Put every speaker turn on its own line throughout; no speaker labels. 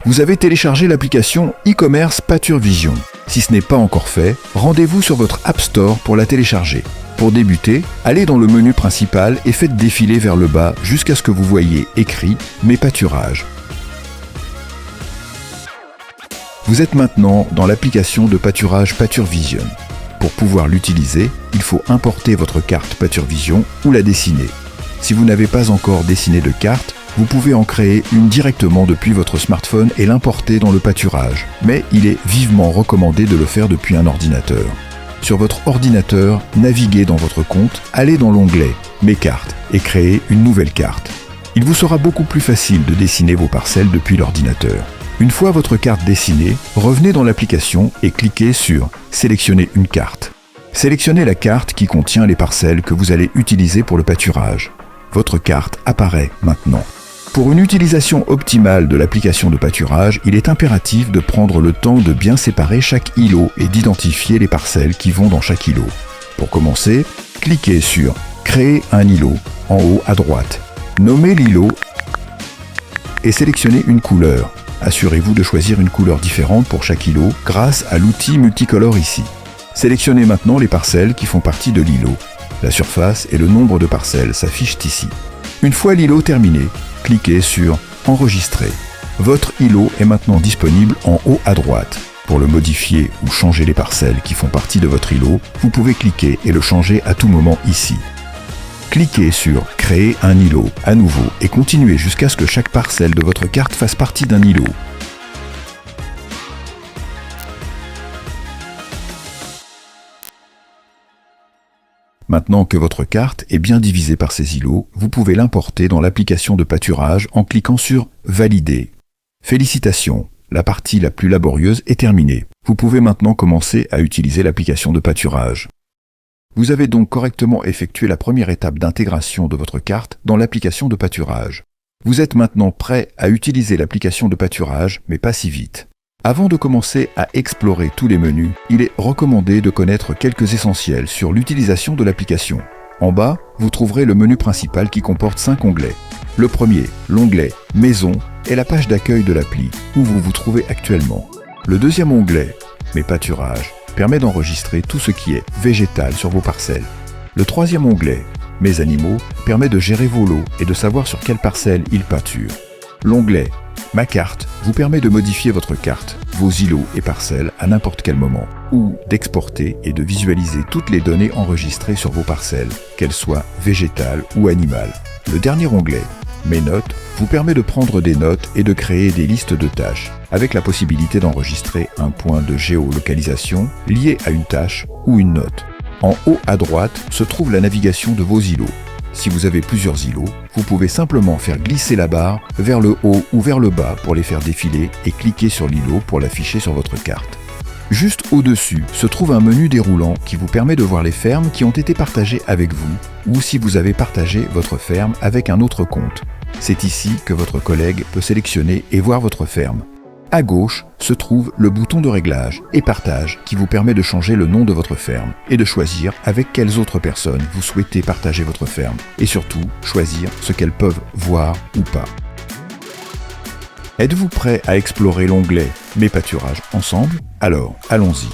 Vous avez téléchargé l'application e-commerce Pâture Vision. Si ce n'est pas encore fait, rendez-vous sur votre App Store pour la télécharger. Pour débuter, allez dans le menu principal et faites défiler vers le bas jusqu'à ce que vous voyez écrit « Mes pâturages ». Vous êtes maintenant dans l'application de pâturage Pâture Vision. Pour pouvoir l'utiliser, il faut importer votre carte Pâture Vision ou la dessiner. Si vous n'avez pas encore dessiné de carte, vous pouvez en créer une directement depuis votre smartphone et l'importer dans le pâturage. Mais il est vivement recommandé de le faire depuis un ordinateur. Sur votre ordinateur, naviguez dans votre compte, allez dans l'onglet « Mes cartes » et créez une nouvelle carte. Il vous sera beaucoup plus facile de dessiner vos parcelles depuis l'ordinateur. Une fois votre carte dessinée, revenez dans l'application et cliquez sur « Sélectionner une carte ». Sélectionnez la carte qui contient les parcelles que vous allez utiliser pour le pâturage. Votre carte apparaît maintenant. Pour une utilisation optimale de l'application de pâturage, il est impératif de prendre le temps de bien séparer chaque îlot et d'identifier les parcelles qui vont dans chaque îlot. Pour commencer, cliquez sur « Créer un îlot » en haut à droite. Nommez l'îlot et sélectionnez une couleur. Assurez-vous de choisir une couleur différente pour chaque îlot grâce à l'outil multicolore ici. Sélectionnez maintenant les parcelles qui font partie de l'îlot. La surface et le nombre de parcelles s'affichent ici. Une fois l'îlot terminé, cliquez sur « Enregistrer ». Votre îlot est maintenant disponible en haut à droite. Pour le modifier ou changer les parcelles qui font partie de votre îlot, vous pouvez cliquer et le changer à tout moment ici. Cliquez sur « Créer un îlot » à nouveau et continuez jusqu'à ce que chaque parcelle de votre carte fasse partie d'un îlot. Maintenant que votre carte est bien divisée par ces îlots, vous pouvez l'importer dans l'application de pâturage en cliquant sur « Valider ». Félicitations, la partie la plus laborieuse est terminée. Vous pouvez maintenant commencer à utiliser l'application de pâturage. Vous avez donc correctement effectué la première étape d'intégration de votre carte dans l'application de pâturage. Vous êtes maintenant prêt à utiliser l'application de pâturage, mais pas si vite. Avant de commencer à explorer tous les menus, il est recommandé de connaître quelques essentiels sur l'utilisation de l'application. En bas, vous trouverez le menu principal qui comporte 5 onglets. Le premier, l'onglet « Maison » est la page d'accueil de l'appli, où vous vous trouvez actuellement. Le deuxième onglet « Mes pâturages » permet d'enregistrer tout ce qui est végétal sur vos parcelles. Le troisième onglet « Mes animaux » permet de gérer vos lots et de savoir sur quelle parcelle ils pâturent. L'onglet « Ma carte » vous permet de modifier votre carte, vos îlots et parcelles à n'importe quel moment, ou d'exporter et de visualiser toutes les données enregistrées sur vos parcelles, qu'elles soient végétales ou animales. Le dernier onglet « Mes notes » vous permet de prendre des notes et de créer des listes de tâches, avec la possibilité d'enregistrer un point de géolocalisation lié à une tâche ou une note. En haut à droite se trouve la navigation de vos îlots. Si vous avez plusieurs îlots, vous pouvez simplement faire glisser la barre vers le haut ou vers le bas pour les faire défiler et cliquer sur l'îlot pour l'afficher sur votre carte. Juste au-dessus se trouve un menu déroulant qui vous permet de voir les fermes qui ont été partagées avec vous ou si vous avez partagé votre ferme avec un autre compte. C'est ici que votre collègue peut sélectionner et voir votre ferme. À gauche se trouve le bouton de réglage et partage qui vous permet de changer le nom de votre ferme et de choisir avec quelles autres personnes vous souhaitez partager votre ferme et surtout choisir ce qu'elles peuvent voir ou pas. Êtes-vous prêt à explorer l'onglet « Mes pâturages ensemble » ? Alors, allons-y.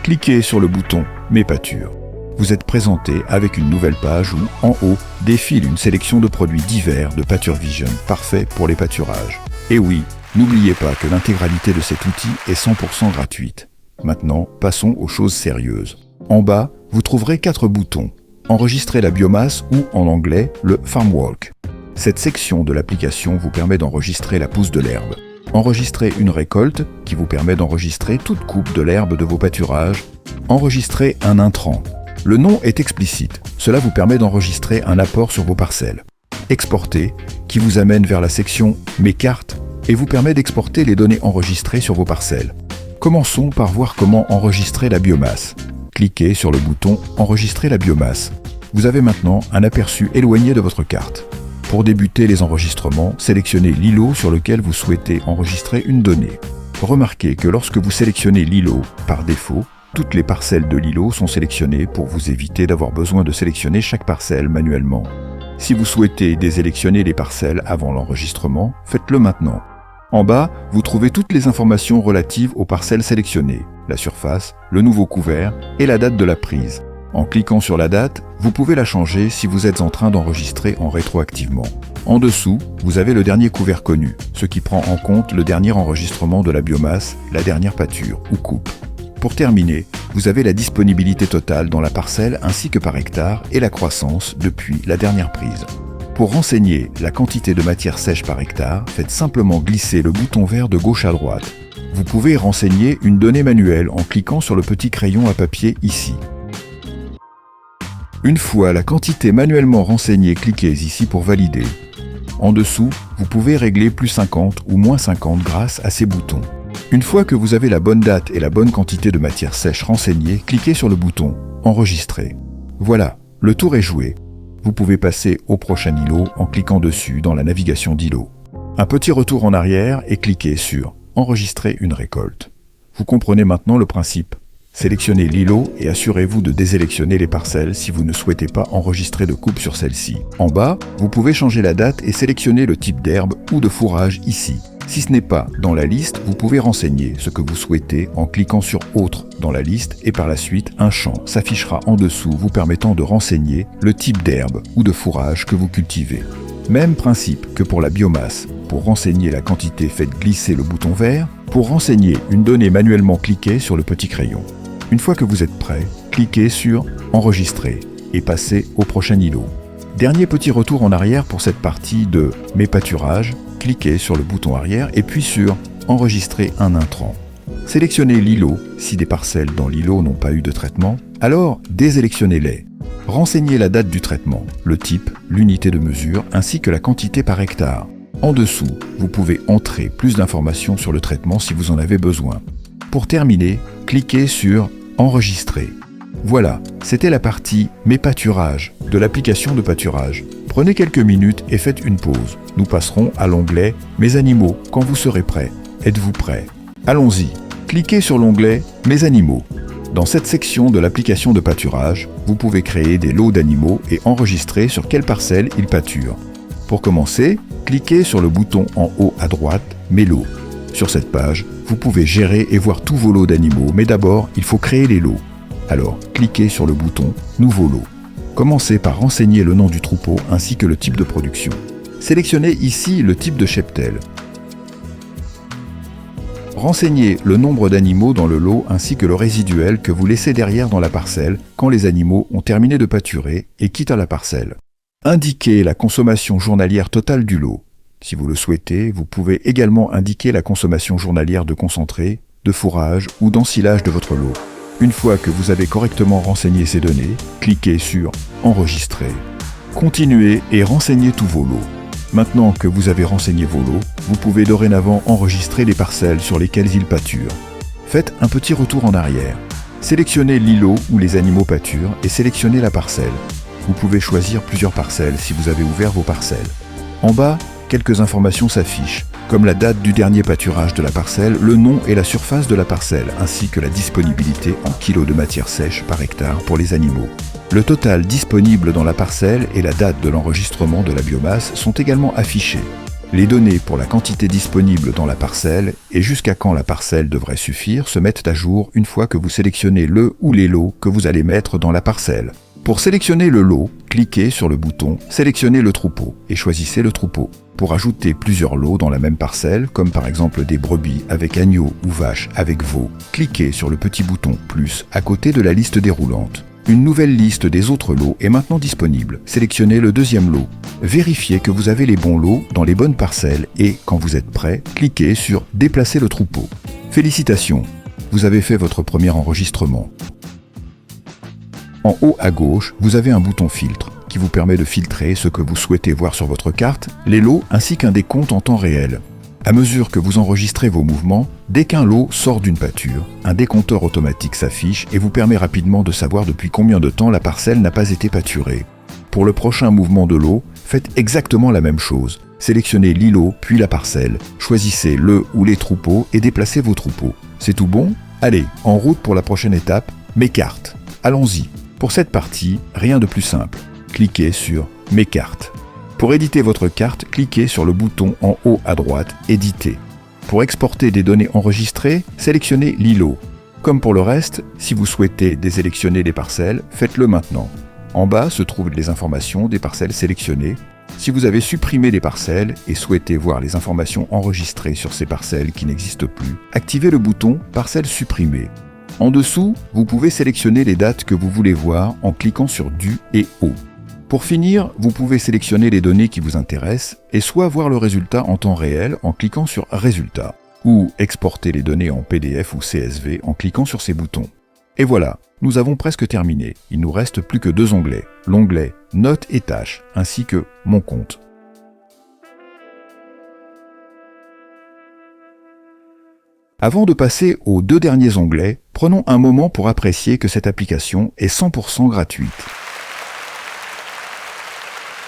Cliquez sur le bouton « Mes pâtures ». Vous êtes présenté avec une nouvelle page où, en haut, défile une sélection de produits divers de Pâture Vision, parfait pour les pâturages. Et oui, n'oubliez pas que l'intégralité de cet outil est 100% gratuite. Maintenant, passons aux choses sérieuses. En bas, vous trouverez 4 boutons. Enregistrer la biomasse ou, en anglais, le Farm Walk. Cette section de l'application vous permet d'enregistrer la pousse de l'herbe. Enregistrer une récolte, qui vous permet d'enregistrer toute coupe de l'herbe de vos pâturages. Enregistrer un intrant. Le nom est explicite. Cela vous permet d'enregistrer un apport sur vos parcelles. Exporter, qui vous amène vers la section « Mes cartes » et vous permet d'exporter les données enregistrées sur vos parcelles. Commençons par voir comment enregistrer la biomasse. Cliquez sur le bouton « Enregistrer la biomasse ». Vous avez maintenant un aperçu éloigné de votre carte. Pour débuter les enregistrements, sélectionnez l'îlot sur lequel vous souhaitez enregistrer une donnée. Remarquez que lorsque vous sélectionnez l'îlot, par défaut, toutes les parcelles de l'îlot sont sélectionnées pour vous éviter d'avoir besoin de sélectionner chaque parcelle manuellement. Si vous souhaitez désélectionner les parcelles avant l'enregistrement, faites-le maintenant. En bas, vous trouvez toutes les informations relatives aux parcelles sélectionnées, la surface, le nouveau couvert et la date de la prise. En cliquant sur la date, vous pouvez la changer si vous êtes en train d'enregistrer en rétroactivement. En dessous, vous avez le dernier couvert connu, ce qui prend en compte le dernier enregistrement de la biomasse, la dernière pâture ou coupe. Pour terminer, vous avez la disponibilité totale dans la parcelle ainsi que par hectare et la croissance depuis la dernière prise. Pour renseigner la quantité de matière sèche par hectare, faites simplement glisser le bouton vert de gauche à droite. Vous pouvez renseigner une donnée manuelle en cliquant sur le petit crayon à papier ici. Une fois la quantité manuellement renseignée, cliquez ici pour valider. En dessous, vous pouvez régler plus 50 ou moins 50 grâce à ces boutons. Une fois que vous avez la bonne date et la bonne quantité de matière sèche renseignée, cliquez sur le bouton « Enregistrer ». Voilà, le tour est joué. Vous pouvez passer au prochain îlot en cliquant dessus dans la navigation d'îlot. Un petit retour en arrière et cliquez sur « Enregistrer une récolte ». Vous comprenez maintenant le principe. Sélectionnez l'îlot et assurez-vous de désélectionner les parcelles si vous ne souhaitez pas enregistrer de coupe sur celle-ci. En bas, vous pouvez changer la date et sélectionner le type d'herbe ou de fourrage ici. Si ce n'est pas dans la liste, vous pouvez renseigner ce que vous souhaitez en cliquant sur « Autre » dans la liste et par la suite, un champ s'affichera en dessous vous permettant de renseigner le type d'herbe ou de fourrage que vous cultivez. Même principe que pour la biomasse. Pour renseigner la quantité, faites glisser le bouton vert. Pour renseigner une donnée manuellement, cliquez sur le petit crayon. Une fois que vous êtes prêt, cliquez sur « Enregistrer » et passez au prochain îlot. Dernier petit retour en arrière pour cette partie de « Mes pâturages », cliquez sur le bouton arrière et puis sur « Enregistrer un intrant ». Sélectionnez l'îlot. Si des parcelles dans l'îlot n'ont pas eu de traitement, alors désélectionnez-les. Renseignez la date du traitement, le type, l'unité de mesure ainsi que la quantité par hectare. En dessous, vous pouvez entrer plus d'informations sur le traitement si vous en avez besoin. Pour terminer, cliquez sur « Enregistrer ». Voilà, c'était la partie « Mes pâturages » de l'application de pâturage. Prenez quelques minutes et faites une pause. Nous passerons à l'onglet « Mes animaux » quand vous serez prêt. Êtes-vous prêt? Allons-y. Cliquez sur l'onglet « Mes animaux ». Dans cette section de l'application de pâturage, vous pouvez créer des lots d'animaux et enregistrer sur quelle parcelle ils pâturent. Pour commencer, cliquez sur le bouton en haut à droite « Mes lots ». Sur cette page, vous pouvez gérer et voir tous vos lots d'animaux, mais d'abord, il faut créer les lots. Alors, cliquez sur le bouton « Nouveau lot ». Commencez par renseigner le nom du troupeau ainsi que le type de production. Sélectionnez ici le type de cheptel. Renseignez le nombre d'animaux dans le lot ainsi que le résiduel que vous laissez derrière dans la parcelle quand les animaux ont terminé de pâturer et quittent la parcelle. Indiquez la consommation journalière totale du lot. Si vous le souhaitez, vous pouvez également indiquer la consommation journalière de concentré, de fourrage ou d'ensilage de votre lot. Une fois que vous avez correctement renseigné ces données, cliquez sur « Enregistrer ». Continuez et renseignez tous vos lots. Maintenant que vous avez renseigné vos lots, vous pouvez dorénavant enregistrer les parcelles sur lesquelles ils pâturent. Faites un petit retour en arrière. Sélectionnez l'îlot où les animaux pâturent et sélectionnez la parcelle. Vous pouvez choisir plusieurs parcelles si vous avez ouvert vos parcelles. En bas, quelques informations s'affichent, comme la date du dernier pâturage de la parcelle, le nom et la surface de la parcelle, ainsi que la disponibilité en kilos de matière sèche par hectare pour les animaux. Le total disponible dans la parcelle et la date de l'enregistrement de la biomasse sont également affichés. Les données pour la quantité disponible dans la parcelle et jusqu'à quand la parcelle devrait suffire se mettent à jour une fois que vous sélectionnez le ou les lots que vous allez mettre dans la parcelle. Pour sélectionner le lot, cliquez sur le bouton « Sélectionner le troupeau » et choisissez le troupeau. Pour ajouter plusieurs lots dans la même parcelle, comme par exemple des brebis avec agneaux ou vaches avec veaux, cliquez sur le petit bouton « Plus » à côté de la liste déroulante. Une nouvelle liste des autres lots est maintenant disponible. Sélectionnez le deuxième lot. Vérifiez que vous avez les bons lots dans les bonnes parcelles et, quand vous êtes prêt, cliquez sur « Déplacer le troupeau ». Félicitations, vous avez fait votre premier enregistrement. En haut à gauche, vous avez un bouton filtre qui vous permet de filtrer ce que vous souhaitez voir sur votre carte, les lots ainsi qu'un décompte en temps réel. À mesure que vous enregistrez vos mouvements, dès qu'un lot sort d'une pâture, un décompteur automatique s'affiche et vous permet rapidement de savoir depuis combien de temps la parcelle n'a pas été pâturée. Pour le prochain mouvement de lot, faites exactement la même chose. Sélectionnez l'îlot puis la parcelle, choisissez le ou les troupeaux et déplacez vos troupeaux. C'est tout bon? Allez, en route pour la prochaine étape, mes cartes. Allons-y. Pour cette partie, rien de plus simple. Cliquez sur « Mes cartes ». Pour éditer votre carte, cliquez sur le bouton en haut à droite « Éditer ». Pour exporter des données enregistrées, sélectionnez l'îlot. Comme pour le reste, si vous souhaitez désélectionner les parcelles, faites-le maintenant. En bas se trouvent les informations des parcelles sélectionnées. Si vous avez supprimé des parcelles et souhaitez voir les informations enregistrées sur ces parcelles qui n'existent plus, activez le bouton « Parcelles supprimées ». En dessous, vous pouvez sélectionner les dates que vous voulez voir en cliquant sur « Du » et « Au ». Pour finir, vous pouvez sélectionner les données qui vous intéressent et soit voir le résultat en temps réel en cliquant sur « Résultat » ou exporter les données en PDF ou CSV en cliquant sur ces boutons. Et voilà, nous avons presque terminé. Il nous reste plus que 2 onglets, l'onglet « Notes et tâches » ainsi que « Mon compte ». Avant de passer aux 2 derniers onglets, prenons un moment pour apprécier que cette application est 100% gratuite.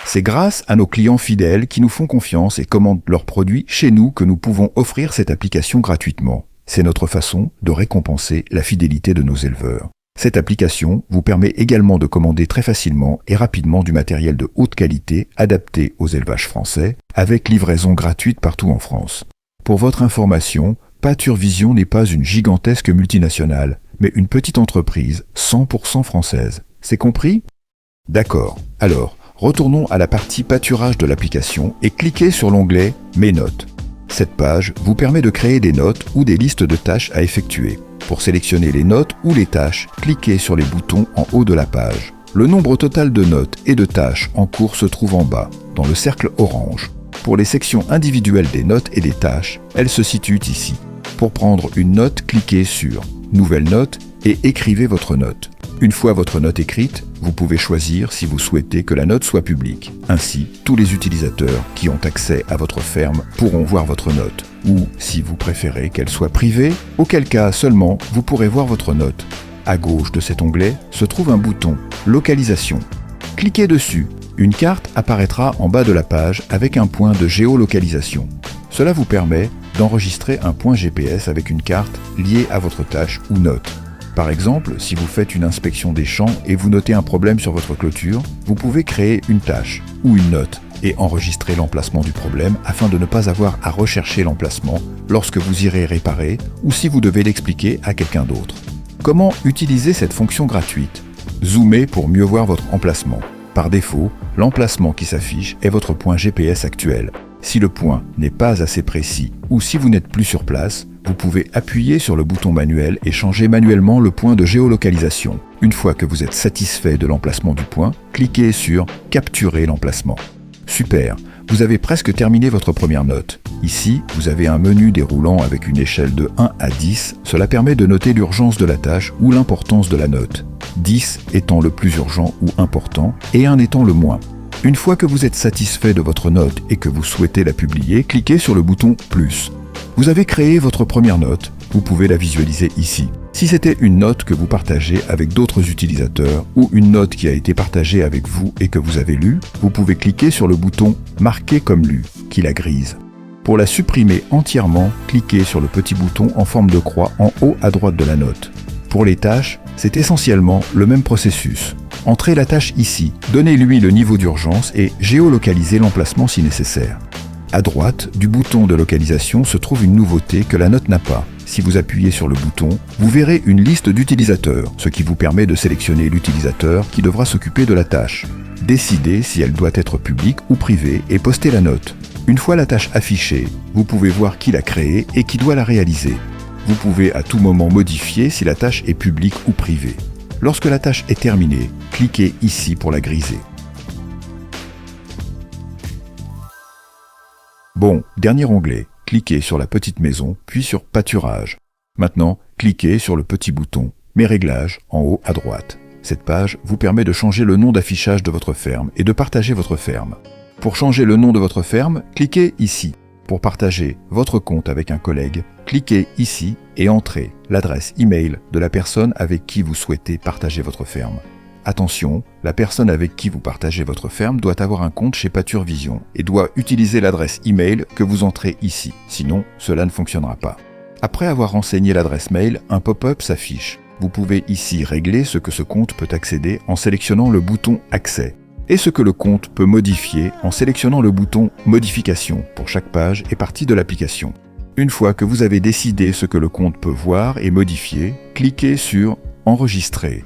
C'est grâce à nos clients fidèles qui nous font confiance et commandent leurs produits chez nous que nous pouvons offrir cette application gratuitement. C'est notre façon de récompenser la fidélité de nos éleveurs. Cette application vous permet également de commander très facilement et rapidement du matériel de haute qualité adapté aux élevages français, avec livraison gratuite partout en France. Pour votre information, PâtureVision n'est pas une gigantesque multinationale, mais une petite entreprise 100% française. C'est compris? D'accord. Alors, retournons à la partie pâturage de l'application et cliquez sur l'onglet « Mes notes ». Cette page vous permet de créer des notes ou des listes de tâches à effectuer. Pour sélectionner les notes ou les tâches, cliquez sur les boutons en haut de la page. Le nombre total de notes et de tâches en cours se trouve en bas, dans le cercle orange. Pour les sections individuelles des notes et des tâches, elles se situent ici. Pour prendre une note, cliquez sur « Nouvelle note » et écrivez votre note. Une fois votre note écrite, vous pouvez choisir si vous souhaitez que la note soit publique. Ainsi, tous les utilisateurs qui ont accès à votre ferme pourront voir votre note. Ou, si vous préférez qu'elle soit privée, auquel cas seulement vous pourrez voir votre note. À gauche de cet onglet se trouve un bouton « Localisation ». Cliquez dessus. Une carte apparaîtra en bas de la page avec un point de géolocalisation. Cela vous permet d'enregistrer un point GPS avec une carte liée à votre tâche ou note. Par exemple, si vous faites une inspection des champs et vous notez un problème sur votre clôture, vous pouvez créer une tâche ou une note et enregistrer l'emplacement du problème afin de ne pas avoir à rechercher l'emplacement lorsque vous irez réparer ou si vous devez l'expliquer à quelqu'un d'autre. Comment utiliser cette fonction gratuite? Zoomez pour mieux voir votre emplacement. Par défaut, l'emplacement qui s'affiche est votre point GPS actuel. Si le point n'est pas assez précis ou si vous n'êtes plus sur place, vous pouvez appuyer sur le bouton manuel et changer manuellement le point de géolocalisation. Une fois que vous êtes satisfait de l'emplacement du point, cliquez sur « Capturer l'emplacement ». Super, vous avez presque terminé votre première note. Ici, vous avez un menu déroulant avec une échelle de 1 à 10. Cela permet de noter l'urgence de la tâche ou l'importance de la note. 10 étant le plus urgent ou important et 1 étant le moins. Une fois que vous êtes satisfait de votre note et que vous souhaitez la publier, cliquez sur le bouton « Plus ». Vous avez créé votre première note, vous pouvez la visualiser ici. Si c'était une note que vous partagez avec d'autres utilisateurs ou une note qui a été partagée avec vous et que vous avez lue, vous pouvez cliquer sur le bouton « Marquer comme lu » qui la grise. Pour la supprimer entièrement, cliquez sur le petit bouton en forme de croix en haut à droite de la note. Pour les tâches, c'est essentiellement le même processus. Entrez la tâche ici, donnez-lui le niveau d'urgence et géolocalisez l'emplacement si nécessaire. À droite du bouton de localisation se trouve une nouveauté que la note n'a pas. Si vous appuyez sur le bouton, vous verrez une liste d'utilisateurs, ce qui vous permet de sélectionner l'utilisateur qui devra s'occuper de la tâche. Décidez si elle doit être publique ou privée et postez la note. Une fois la tâche affichée, vous pouvez voir qui l'a créée et qui doit la réaliser. Vous pouvez à tout moment modifier si la tâche est publique ou privée. Lorsque la tâche est terminée, cliquez ici pour la griser. Bon, dernier onglet, cliquez sur la petite maison, puis sur Pâturage. Maintenant, cliquez sur le petit bouton « Mes réglages » en haut à droite. Cette page vous permet de changer le nom d'affichage de votre ferme et de partager votre ferme. Pour changer le nom de votre ferme, cliquez ici. Pour partager votre compte avec un collègue, cliquez ici et entrez l'adresse email de la personne avec qui vous souhaitez partager votre ferme. Attention, la personne avec qui vous partagez votre ferme doit avoir un compte chez PâtureVision et doit utiliser l'adresse email que vous entrez ici, sinon cela ne fonctionnera pas. Après avoir renseigné l'adresse mail, un pop-up s'affiche. Vous pouvez ici régler ce que ce compte peut accéder en sélectionnant le bouton « Accès » et ce que le compte peut modifier en sélectionnant le bouton « Modification » pour chaque page et partie de l'application. Une fois que vous avez décidé ce que le compte peut voir et modifier, cliquez sur « Enregistrer ».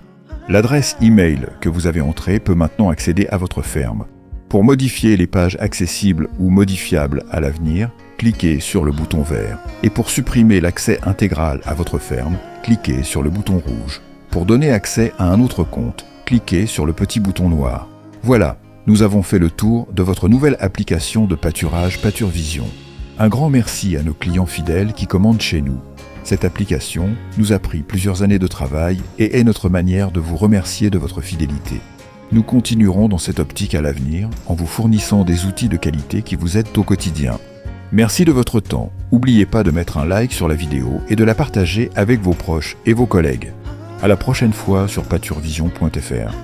L'adresse email que vous avez entrée peut maintenant accéder à votre ferme. Pour modifier les pages accessibles ou modifiables à l'avenir, cliquez sur le bouton vert. Et pour supprimer l'accès intégral à votre ferme, cliquez sur le bouton rouge. Pour donner accès à un autre compte, cliquez sur le petit bouton noir. Voilà, nous avons fait le tour de votre nouvelle application de pâturage PâtureVision. Un grand merci à nos clients fidèles qui commandent chez nous. Cette application nous a pris plusieurs années de travail et est notre manière de vous remercier de votre fidélité. Nous continuerons dans cette optique à l'avenir en vous fournissant des outils de qualité qui vous aident au quotidien. Merci de votre temps. N'oubliez pas de mettre un like sur la vidéo et de la partager avec vos proches et vos collègues. À la prochaine fois sur pâturevision.fr.